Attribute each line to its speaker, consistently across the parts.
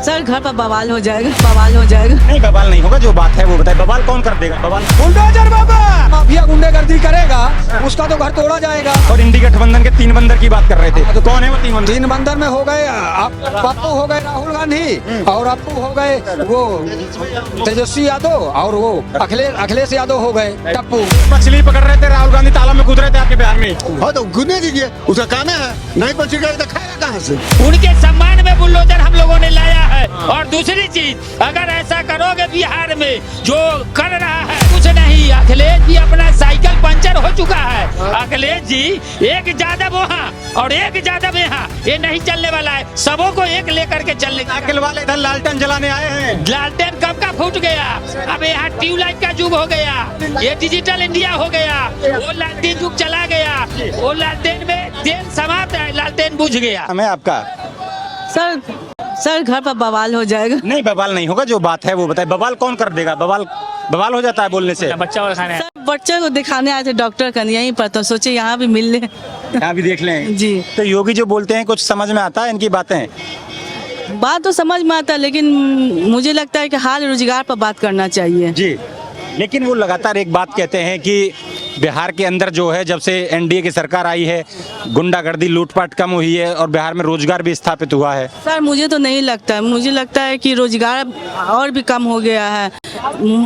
Speaker 1: Sir घर पर बवाल हो जाएगा, बवाल हो जाएगा।
Speaker 2: नहीं बवाल नहीं होगा, जो बात है वो बताए। बवाल कौन कर देगा? बवाल
Speaker 3: बुलडोजर बाबा माफिया गुंडेगर्दी करेगा, उसका तो घर तोड़ा जाएगा।
Speaker 2: और इंडी गठबंधन के 3 बंदर की बात कर रहे थे, तो कौन है वो 3 बंदर?
Speaker 3: 3 बंदर में हो गए पप्पू हो गए राहुल गांधी, और अप्पू हो गए वो तेजस्वी यादव, और वो अखिलेश यादव हो गए टप्पू।
Speaker 2: मछली पकड़ रहे थे, राहुल गांधी तालाब में कूद रहे थे आपके बिहार में।
Speaker 4: हाँ तो कूदने दीजिए, उसका काम है। नहीं पहुंचेगा तो खाएगा कहाँ से?
Speaker 5: उनके सम्मान में बुलडोजर हम लोगों ने लाया है। और दूसरी चीज, अगर ऐसा करोगे बिहार में जो कर रहा है कुछ नहीं। अखिलेश जी अपना साइकिल पंचर हो चुका है। अखिलेश जी एक यादव वहाँ और एक यादव यहाँ, ये नहीं चलने वाला है। सबों को एक लेकर के चलने।
Speaker 2: साइकिल वाले इधर लालटेन जलाने आए हैं।
Speaker 5: लालटेन कब का फूट गया? अब यहाँ ट्यूबलाइट का युग हो गया, ये डिजिटल इंडिया हो गया। वो लालटेन युग चला गया, वो लालटेन में तेल समाप्त है, लालटेन बुझ गया।
Speaker 2: हमें आपका
Speaker 1: सर घर पर बवाल हो जाएगा।
Speaker 2: नहीं बवाल नहीं होगा, जो बात है वो बताए। बवाल कौन कर देगा? बवाल हो जाता है बोलने से।
Speaker 5: बच्चा और खाने
Speaker 1: सर बच्चे को दिखाने आए थे डॉक्टर का, यहीं पर, तो सोचे यहाँ भी मिल ले।
Speaker 2: यहाँ भी देख लें
Speaker 1: जी।
Speaker 2: तो योगी जो बोलते हैं कुछ समझ में आता है इनकी बातें?
Speaker 1: बात तो समझ में आता है, लेकिन मुझे लगता है कि हाल रोजगार पर बात करना चाहिए।
Speaker 2: जी, लेकिन वो लगातार एक बात कहते हैं कि बिहार के अंदर जो है, जब से एनडीए की सरकार आई है, गुंडागर्दी लूटपाट कम हुई है और बिहार में रोजगार भी स्थापित हुआ है।
Speaker 1: सर मुझे तो नहीं लगता है, मुझे लगता है कि रोजगार और भी कम हो गया है।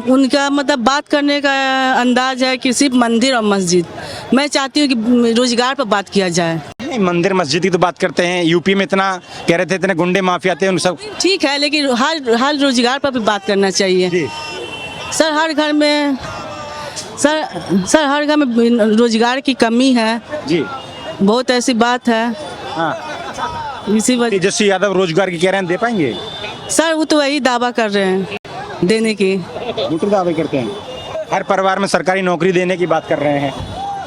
Speaker 1: उनका मतलब बात करने का अंदाज है कि सिर्फ मंदिर और मस्जिद। मैं चाहती हूँ कि रोजगार पर बात किया जाए।
Speaker 2: नहीं, मंदिर मस्जिद की तो बात करते हैं। यूपी में इतना कह रहे थे, इतने गुंडे माफिया थे, उन सब
Speaker 1: ठीक है, लेकिन हर रोजगार पर भी बात करना चाहिए।
Speaker 2: जी।
Speaker 1: सर हर घर में हर घर में रोजगार की कमी है।
Speaker 2: जी।
Speaker 1: बहुत ऐसी बात है।
Speaker 2: हाँ,
Speaker 1: इसी वजह
Speaker 2: तेजस्वी यादव रोजगार की कह रहे हैं, दे पाएंगे?
Speaker 1: सर वो तो वही दावा कर रहे हैं देने की।
Speaker 2: दूसरे दावे करते हैं, हर परिवार में सरकारी नौकरी देने की बात कर रहे हैं।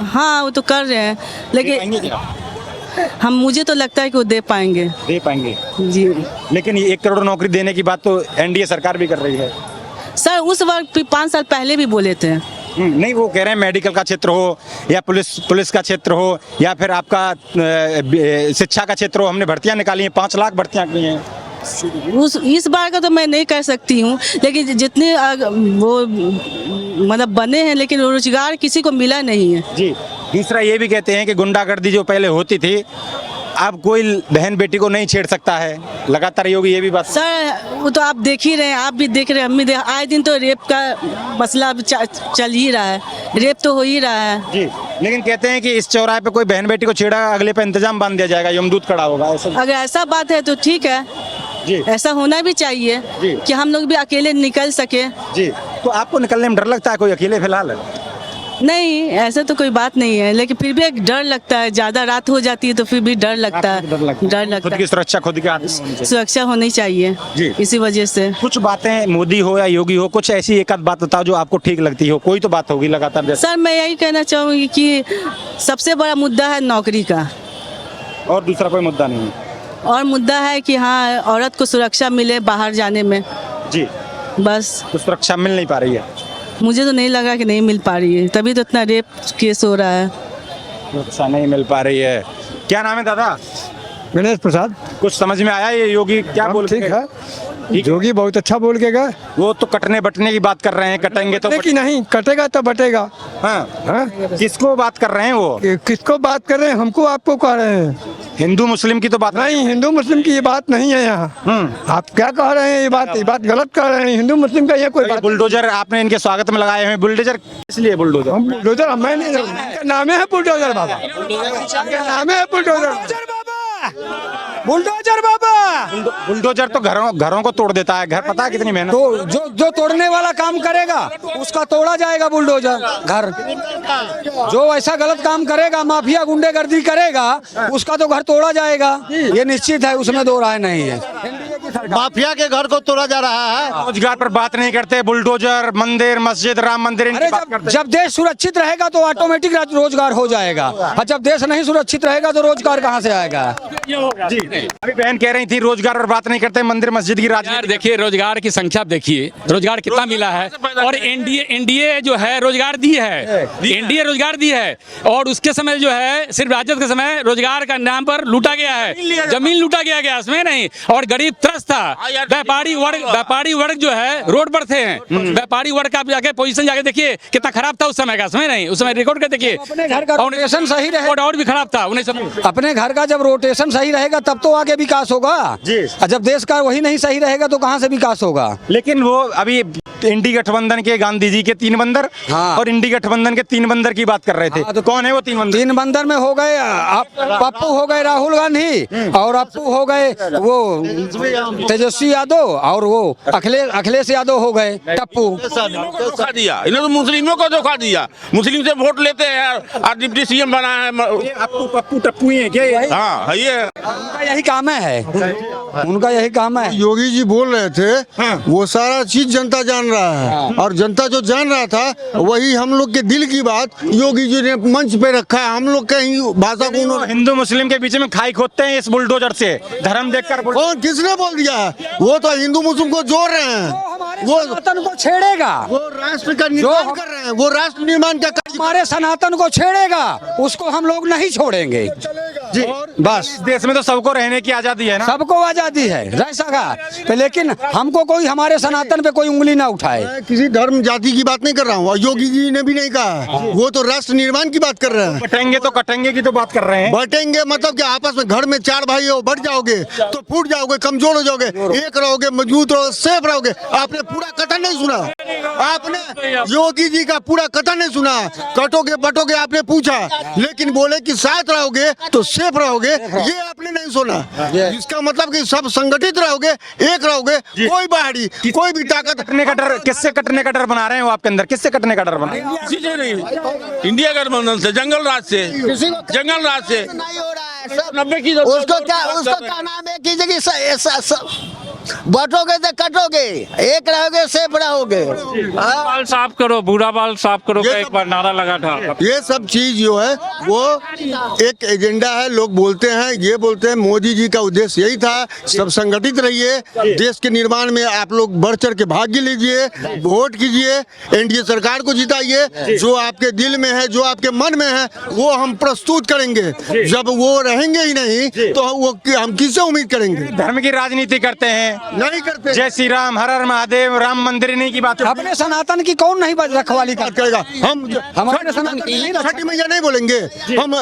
Speaker 1: हाँ वो तो कर रहे हैं,
Speaker 2: दे
Speaker 1: लेकिन
Speaker 2: पाएंगे क्या?
Speaker 1: मुझे तो लगता है कि वो दे पाएंगे।
Speaker 2: दे पाएंगे।
Speaker 1: जी।
Speaker 2: लेकिन ये 1 करोड़ नौकरी देने की बात तो एनडीए सरकार भी कर रही है।
Speaker 1: सर उस वक्त 5 साल पहले भी बोले थे।
Speaker 2: नहीं, वो कह रहे हैं मेडिकल का क्षेत्र हो या पुलिस का क्षेत्र हो या फिर आपका शिक्षा का क्षेत्र हो, हमने भर्तियां निकाली हैं, 5 लाख भर्तियां की हैं।
Speaker 1: इस बार का तो मैं नहीं कह सकती हूँ, लेकिन जितने वो मतलब बने हैं, लेकिन रोजगार किसी को मिला नहीं है।
Speaker 2: जी। दूसरा ये भी कहते हैं कि गुंडागर्दी जो पहले होती थी, अब कोई बहन बेटी को नहीं छेड़ सकता है। लगातार योगी ये भी बात।
Speaker 1: सर वो तो आप देख ही रहे हैं, आप भी देख रहे हैं, हम भी आए दिन तो रेप का मसला चल ही रहा है, रेप तो हो ही रहा है।
Speaker 2: जी। लेकिन कहते हैं कि इस चौराहे पे कोई बहन बेटी को छेड़ा, अगले पे इंतजाम बांध दिया जाएगा, यमदूत खड़ा होगा। ऐसा
Speaker 1: अगर ऐसा बात है तो ठीक है।
Speaker 2: जी।
Speaker 1: ऐसा होना भी चाहिए
Speaker 2: जी।
Speaker 1: कि हम लोग भी अकेले निकल सके।
Speaker 2: जी। तो आपको निकलने में डर लगता है? कोई अकेले फिलहाल
Speaker 1: नहीं, ऐसा तो कोई बात नहीं है, लेकिन फिर भी एक डर लगता है। ज्यादा रात हो जाती है तो फिर भी डर लगता है। डर लगता
Speaker 2: खुद
Speaker 1: है।
Speaker 2: की सुरक्षा खुद के हाथ में होनी चाहिए।
Speaker 1: सुरक्षा होनी चाहिए।
Speaker 2: जी।
Speaker 1: इसी वजह से
Speaker 2: कुछ बातें मोदी हो या योगी हो, कुछ ऐसी एक आध बात बताओ जो आपको ठीक लगती हो। कोई तो बात होगी लगातार जैसे।
Speaker 1: सर मैं यही कहना चाहूँगी कि सबसे बड़ा मुद्दा है नौकरी का,
Speaker 2: और दूसरा कोई मुद्दा नहीं?
Speaker 1: और मुद्दा है कि हाँ औरत को सुरक्षा मिले बाहर जाने में।
Speaker 2: जी।
Speaker 1: बस
Speaker 2: तो सुरक्षा मिल नहीं पा रही है?
Speaker 1: मुझे तो नहीं लगा कि नहीं मिल पा रही है, तभी तो इतना रेप केस हो रहा है।
Speaker 2: सुरक्षा नहीं मिल पा रही है। क्या नाम है दादा?
Speaker 3: गणेश प्रसाद।
Speaker 2: कुछ समझ में आया ये योगी क्या बोल?
Speaker 3: ठीक है, योगी बहुत अच्छा बोल के गए।
Speaker 2: वो तो कटने बटने की बात कर रहे हैं, कटेंगे तो
Speaker 3: लेकिन नहीं कटेगा तो बटेगा।
Speaker 2: हाँ।
Speaker 3: हाँ?
Speaker 2: किसको बात कर रहे हैं वो?
Speaker 3: किसको बात कर रहे हैं? हमको आपको कह रहे हैं।
Speaker 2: हिंदू मुस्लिम की तो बात
Speaker 3: नहीं, हिंदू मुस्लिम की ये बात नहीं है यहाँ। आप क्या कह रहे हैं? ये बात गलत कह रहे हैं। हिंदू मुस्लिम का ये कोई बात।
Speaker 2: बुलडोजर आपने इनके स्वागत में लगाए हैं। बुलडोजर इसलिए बुलडोजर
Speaker 3: हम बुलडोजर मैंने नाम है बुलडोजर बाबा, नाम है बुलडोजर बुलडोजर बाबा।
Speaker 2: बुलडोजर तो घरों को तोड़ देता है। घर पता है कितनी मेहनत।
Speaker 3: तो जो तोड़ने वाला काम करेगा उसका तोड़ा जाएगा बुलडोजर घर। जो ऐसा गलत काम करेगा, माफिया गुंडेगर्दी करेगा, उसका तो घर तोड़ा जाएगा, ये निश्चित है, उसमें 2 राय नहीं है।
Speaker 4: माफिया के घर को तोड़ा जा रहा है।
Speaker 2: रोजगार पर बात नहीं करते। बुलडोजर, मंदिर, मस्जिद, राम मंदिर, इनकी
Speaker 3: अरे
Speaker 2: बात करते हैं।
Speaker 3: जब देश सुरक्षित रहेगा तो ऑटोमेटिक रोजगार हो जाएगा, और जब देश नहीं सुरक्षित रहेगा तो रोजगार कहाँ से आएगा?
Speaker 2: जी। अभी बहन कह रही थी रोजगार और बात नहीं करते, मंदिर मस्जिद की राजनीति।
Speaker 6: देखिए रोजगार की संख्या देखिए, रोजगार कितना मिला है। और एनडीए जो है रोजगार दी है, एनडीए रोजगार दी है। और उसके समय जो है सिर्फ राजद के समय रोजगार का नाम पर लूटा गया है, जमीन लूटा गया उसमें नहीं। और गरीब त्रस्त विकास था। व्यापारी वर्ग जो है रोड पर थे। व्यापारी वर्ग का जाके पोजीशन जाके देखिए कितना खराब था उस समय का, समय नहीं उस समय रिकॉर्ड कर देखिए।
Speaker 3: अपने घर का रोटेशन सही रहे,
Speaker 6: और भी खराब था उन्हें समय।
Speaker 3: अपने घर का जब रोटेशन सही रहेगा तब तो आगे विकास होगा। और जब देश का वही नहीं सही रहेगा तो कहाँ से विकास होगा।
Speaker 2: लेकिन वो अभी इंडी गठबंधन के गांधी जी के 3 बंदर और इंडी गठबंधन के 3 बंदर की बात कर रहे थे। तो कौन है वो 3 बंदर?
Speaker 3: 3 बंदर में हो गए पप्पू हो गए राहुल गांधी, और अप्पू हो गए वो तेजस्वी यादव, और वो अखिलेश यादव हो गए टप्पू।
Speaker 4: धोखा दिया इन्होंने, तो मुस्लिमों को धोखा दिया। मुस्लिम से वोट लेते हैं और डिप्टी सीएम बना है।
Speaker 2: पप्पू टप्पू ही है क्या?
Speaker 4: हाँ ये
Speaker 3: उनका यही काम है, उनका यही काम है।
Speaker 7: योगी जी बोल रहे थे वो सारा चीज जनता जान रहा है, और जनता जो जान रहा था वही हम लोग के दिल की बात योगी जी ने मंच पे रखा है। हम लोग कहीं भाषा को उन्होंने
Speaker 2: हिंदू मुस्लिम के बीच में खाई खोदते हैं इस बुलडोजर से, धर्म देखकर।
Speaker 7: कौन किसने बोल दिया? वो तो हिंदू मुस्लिम को जोड़ रहे हैं, वो
Speaker 3: सनातन को छेड़ेगा,
Speaker 7: वो राष्ट्र का निर्माण कर रहे हैं, वो राष्ट्र निर्माण का
Speaker 3: हमारे सनातन को छेड़ेगा, उसको हम लोग नहीं छोड़ेंगे जी। बस
Speaker 2: देश में तो सबको रहने की आजादी है ना,
Speaker 3: सबको आजादी है रह सका, लेकिन हमको कोई हमारे सनातन पे कोई उंगली ना उठाए।
Speaker 7: मैं किसी धर्म जाति की बात नहीं कर रहा हूँ, और योगी जी ने भी नहीं कहा, वो तो राष्ट्र निर्माण की बात कर रहे हैं।
Speaker 2: बटेंगे तो कटेंगे की तो बात कर रहे हैं।
Speaker 7: बटेंगे मतलब कि आपस में घर में 4 भाई हो, बढ़ जाओगे तो फूट जाओगे, कमजोर हो जाओगे, एक रहोगे, मजबूत रहोगे, सेफ रहोगे। आपने पूरा कथन नहीं सुना, आपने योगी जी का पूरा कथन नहीं सुना। कटोगे बटोगे आपने पूछा, लेकिन बोले कि साथ रहोगे तो सेफ रहोगे, ये आपने नहीं सुना। इसका मतलब कि सब संगठित रहोगे, एक रहोगे, कोई बाहरी कोई भी ताकत।
Speaker 2: कटने का डर, किससे कटने का डर बना रहे हो आपके अंदर? किससे कटने का डर बना?
Speaker 4: इंडिया गठबंधन से, जंगल राज से, जंगल राज से
Speaker 8: नहीं हो रहा है।
Speaker 4: 90 की
Speaker 8: उसको क्या नाम है कि बटोगे तो कटोगे, एक रहोगे सेफ रहोगे।
Speaker 5: बाल साफ करो, बूढ़ा बाल साफ करो का एक बार नारा लगा था।
Speaker 7: ये सब चीज जो है वो एक एजेंडा है। लोग बोलते हैं, ये बोलते हैं मोदी जी का उद्देश्य यही था, सब संगठित रहिए, देश के निर्माण में आप लोग बढ़ चढ़ के भाग लीजिए, वोट कीजिए, एनडीए सरकार को जिताइए। जो आपके दिल में है, जो आपके मन में है, वो हम प्रस्तुत करेंगे। जब वो रहेंगे ही नहीं तो वो हम किससे उम्मीद करेंगे?
Speaker 2: धर्म की राजनीति करते हैं,
Speaker 7: नहीं करते।
Speaker 2: जय श्री राम, हर हर महादेव, राम मंदिर नहीं की बात।
Speaker 3: अपने सनातन की कौन नहीं रखवाली
Speaker 7: करेगा? हम
Speaker 3: हमारे सनातन की नहीं
Speaker 7: छठी मैया नहीं बोलेंगे, हम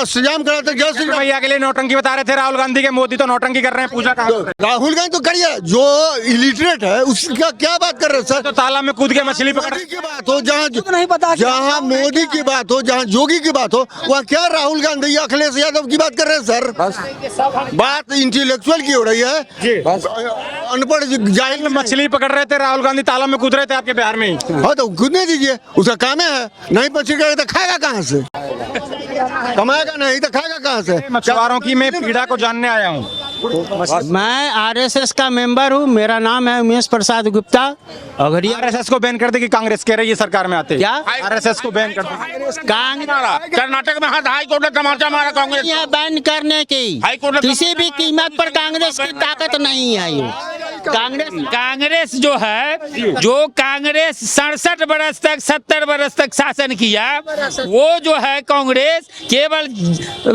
Speaker 7: श्रीराम कराते जय श्री राम
Speaker 2: मैया के लिए नौटंकी बता रहे थे राहुल गांधी के। मोदी तो नौटंकी कर रहे हैं, पूजा का।
Speaker 7: राहुल गांधी तो करिए, जो इलिटरेट है उसका क्या बात कर रहे हैं सर?
Speaker 2: तो तालाब में कूद के मछली पकड़।
Speaker 7: मोदी की बात हो, जहाँ
Speaker 3: नहीं पता,
Speaker 7: जहाँ मोदी की बात हो, जहाँ जोगी की बात हो, वहाँ क्या राहुल गांधी या अखिलेश यादव की बात कर रहे हैं सर? बात इंटेलेक्चुअल की हो रही है। अनपढ़ जाहिल
Speaker 2: मछली पकड़ रहे थे, राहुल गांधी तालाब में कूद रहे थे आपके बिहार में।
Speaker 7: हाँ तो कूदने दीजिए, उसका काम है। नहीं पहुंचेगा तो खाएगा कहाँ से? कमाएगा नहीं तो खाएगा कहाँ से?
Speaker 2: मछुआरों की मैं पीड़ा को जानने आया हूँ।
Speaker 9: मैं आरएसएस का मेंबर हूँ, मेरा नाम है उमेश प्रसाद गुप्ता। अगर
Speaker 2: आरएसएस को बैन कर दे कि कांग्रेस कह रही है सरकार में आते
Speaker 9: क्या?
Speaker 2: आरएसएस को बैन कर दे।
Speaker 4: कर्नाटक में हाई कोर्ट ने टमाटर मारा कांग्रेस,
Speaker 9: बैन करने की किसी भी कीमत पर कांग्रेस की ताकत नहीं है। ये
Speaker 5: कांग्रेस जो है, जो कांग्रेस 67 बरस तक 70 बरस तक शासन किया, वो जो है कांग्रेस केवल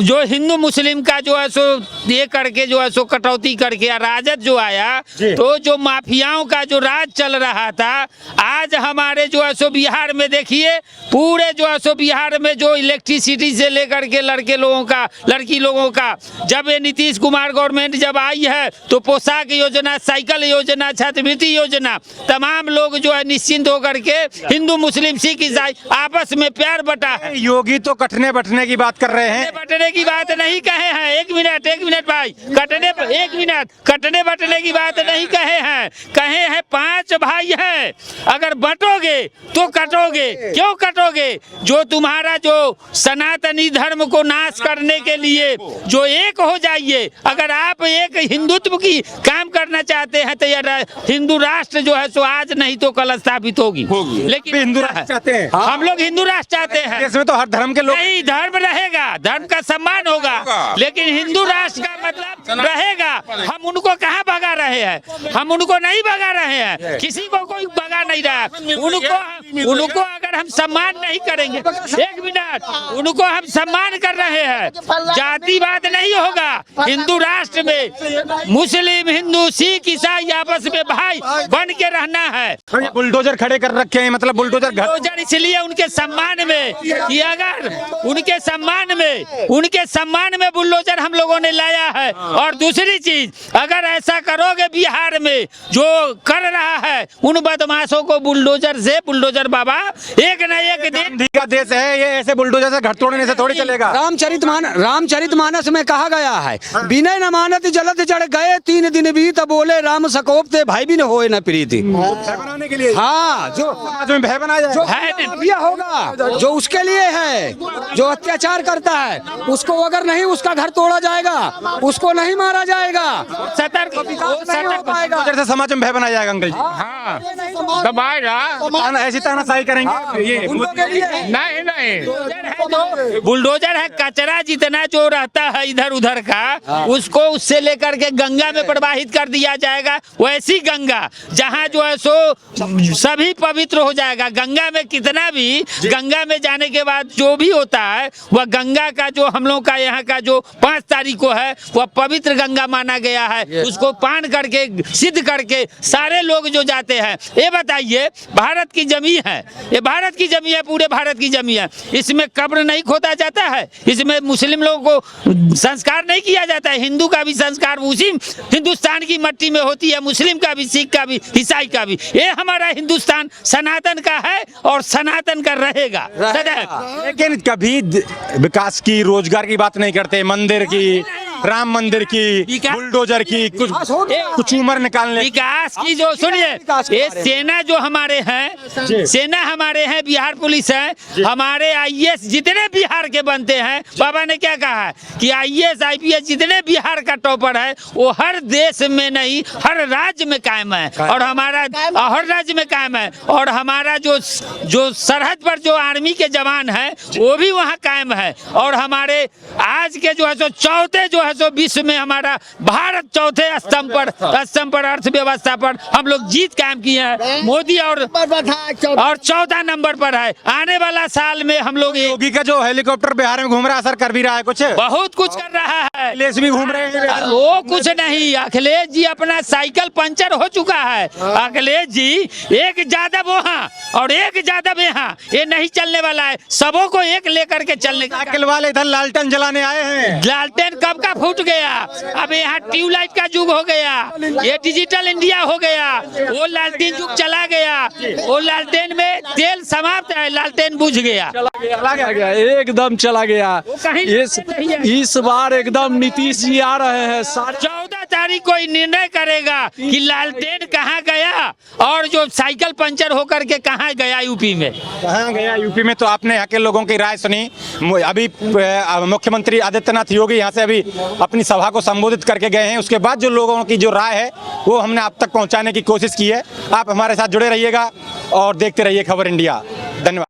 Speaker 5: जो हिंदू मुस्लिम का जो है सो ये करके जो है सो कटौती करके राजद जो आया, तो जो माफियाओं का जो राज चल रहा था, आज हमारे जो है सो बिहार में देखिए, पूरे जो है सो बिहार में जो इलेक्ट्रिसिटी से लेकर के लड़की लोगों का जब ये नीतीश कुमार गवर्नमेंट जब आई है, तो पोशाक योजना, साइकिल योजना, छात्रवृत्ति योजना, तमाम लोग जो है निश्चिंत होकर के हिंदू मुस्लिम सिख ईसाई आपस में प्यार बटा है।
Speaker 2: योगी तो कटने बटने की बात कर रहे हैं,
Speaker 5: बटने की बात नहीं कहे हैं। एक मिनट भाई, कटने बटने की बात नहीं कहे हैं। कहे हैं 5 भाई हैं, अगर बटोगे तो कटोगे। क्यों कटोगे? जो तुम्हारा जो सनातनी धर्म को नाश करने के लिए जो एक हो जाइए। अगर आप एक हिंदुत्व की काम करना चाहते हैं हैं तो यह हिंदू राष्ट्र जो है सो आज नहीं तो कल स्थापित होगी। लेकिन
Speaker 2: हिंदू राष्ट्र चाहते हैं।
Speaker 5: हम लोग हिंदू राष्ट्र चाहते हैं।
Speaker 2: देश में तो हर धर्म के लोग
Speaker 5: नहीं, धर्म रहेगा, धर्म का सम्मान होगा, लेकिन हिंदू राष्ट्र का मतलब रहेगा। हम उनको कहाँ भगा रहे हैं? हम उनको नहीं भगा रहे हैं, किसी को कोई भगा नहीं रहा। उनको अगर हम सम्मान नहीं करेंगे, एक मिनट, उनको हम सम्मान कर रहे हैं, जातिवाद नहीं होगा। हिंदू राष्ट्र में मुस्लिम, हिंदू, सिख, ईसाई आपस में भाई बन के रहना है।
Speaker 2: बुलडोजर खड़े कर रखे हैं, मतलब बुलडोजर
Speaker 5: इसलिए उनके सम्मान में कि अगर उनके सम्मान में बुलडोजर हम लोगों ने लाया है। और दूसरी चीज, अगर ऐसा करोगे बिहार में जो कर रहा है उन बदमाशों को बुलडोजर बुलडोजर बाबा एक न एक दिन।
Speaker 2: गांधी का देश है ये, ऐसे बुलडोजर से घर तोड़ने से थोड़ी चलेगा।
Speaker 3: रामचरितमानस में कहा गया है, बिना न मानत जलत जड़ गए 3 दिन बीत, बोले राम सकोपते भाई भी न होए न प्रीति।
Speaker 2: बनाने के लिए
Speaker 3: हाँ, जो
Speaker 2: समाज में भय बनाया जाए,
Speaker 3: यह होगा जो उसके लिए है, जो अत्याचार करता है उसको अगर नहीं उसका घर तोड़ा जाएगा, उसको नहीं मारा जाएगा,
Speaker 5: सतर्क
Speaker 3: नहीं हो पाएगा।
Speaker 2: जैसे समाज में भय बनाया जाएगा अंकल जी।
Speaker 6: हाँ दबाएगा,
Speaker 2: ऐसी तानाशाही करेंगे ये
Speaker 6: नहीं
Speaker 5: बुलडोजर है कचरा जितना जो रहता है इधर उधर का, उसको उससे लेकर के गंगा में प्रवाहित कर दिया जाएगा। वैसी गंगा जहाँ जो है सो सभी पवित्र हो जाएगा। गंगा में कितना भी, गंगा में जाने के बाद जो भी होता है वह गंगा का जो हम लोग का यहाँ का जो 5 तारीख को है वह पवित्र गंगा माना गया है। उसको पान करके सिद्ध करके सारे लोग जो जाते हैं। ये बताइए, भारत की जमीन है, ये भारत की जमीन है, पूरे भारत की जमीन है, इसमें कब्र नहीं खोदा जाता है, इसमें मुस्लिम लोगों को संस्कार नहीं किया जाता है। हिंदू का भी संस्कार उसी हिंदुस्तान की मट्टी में होती है, मुस्लिम का भी, सिख का भी, ईसाई का भी। ये हमारा हिंदुस्तान सनातन का है और सनातन का रहेगा सदैव।
Speaker 2: लेकिन कभी विकास की, रोजगार की बात नहीं करते, मंदिर की, राम मंदिर की, बुलडोजर की, कुछ उम्र निकालने
Speaker 5: विकास की जो सुनिए, ये सेना जो हमारे हैं, सेना हमारे हैं, बिहार पुलिस है, हमारे आईएएस जितने बिहार के बनते हैं, बाबा ने क्या कहा है कि आईएएस आईपीएस जितने बिहार का टॉपर है वो हर देश में नहीं हर राज्य में कायम है, और हमारा हर राज्य में कायम है। और हमारा जो सरहद पर जो आर्मी के जवान है वो भी वहाँ कायम है। और हमारे आज के जो है सो चौथे जो है सो विश्व में हमारा भारत चौथे स्तंभ पर अर्थव्यवस्था पर हम लोग जीत कायम किए हैं। मोदी और 14 नंबर पर है। आने वाला साल में हम लोग
Speaker 2: योगी का जो हेलीकॉप्टर बिहार में घूम रहा है, असर कर भी रहा है, कुछ
Speaker 5: बहुत कुछ कर रहा है।
Speaker 2: अखिलेश भी घूम रहे हैं,
Speaker 5: वो कुछ नहीं, अखिलेश जी अपना साइकिल पंचर हो चुका है। अखिलेश जी एक जादव वहाँ और एक जादव यहाँ, ये नहीं चलने वाला है। सबों को एक लेकर के चलने का।
Speaker 2: साइकिल वाले इधर लालटेन जलाने आए हैं।
Speaker 5: लालटेन कब का फूट गया, अब यहाँ ट्यूबलाइट का युग हो गया, ये डिजिटल इंडिया हो गया, वो लालटेन युग चला गया, वो लालटेन में तेल समाप्त है, लालटेन बुझ गया,
Speaker 3: एकदम चला गया। इस बार एकदम नीतीश जी आ रहे हैं।
Speaker 5: 14 तारीख को निर्णय करेगा कि लालटेन कहाँ गया और जो साइकिल पंचर होकर के कहाँ गया यूपी में।
Speaker 2: कहाँ गया यूपी में? तो आपने यहाँ के लोगों की राय सुनी। अभी मुख्यमंत्री आदित्यनाथ योगी यहाँ से अभी अपनी सभा को संबोधित करके गए हैं। उसके बाद जो लोगों की जो राय है वो हमने आप तक पहुँचाने की कोशिश की है। आप हमारे साथ जुड़े रहिएगा और देखते रहिए खबर इंडिया। धन्यवाद।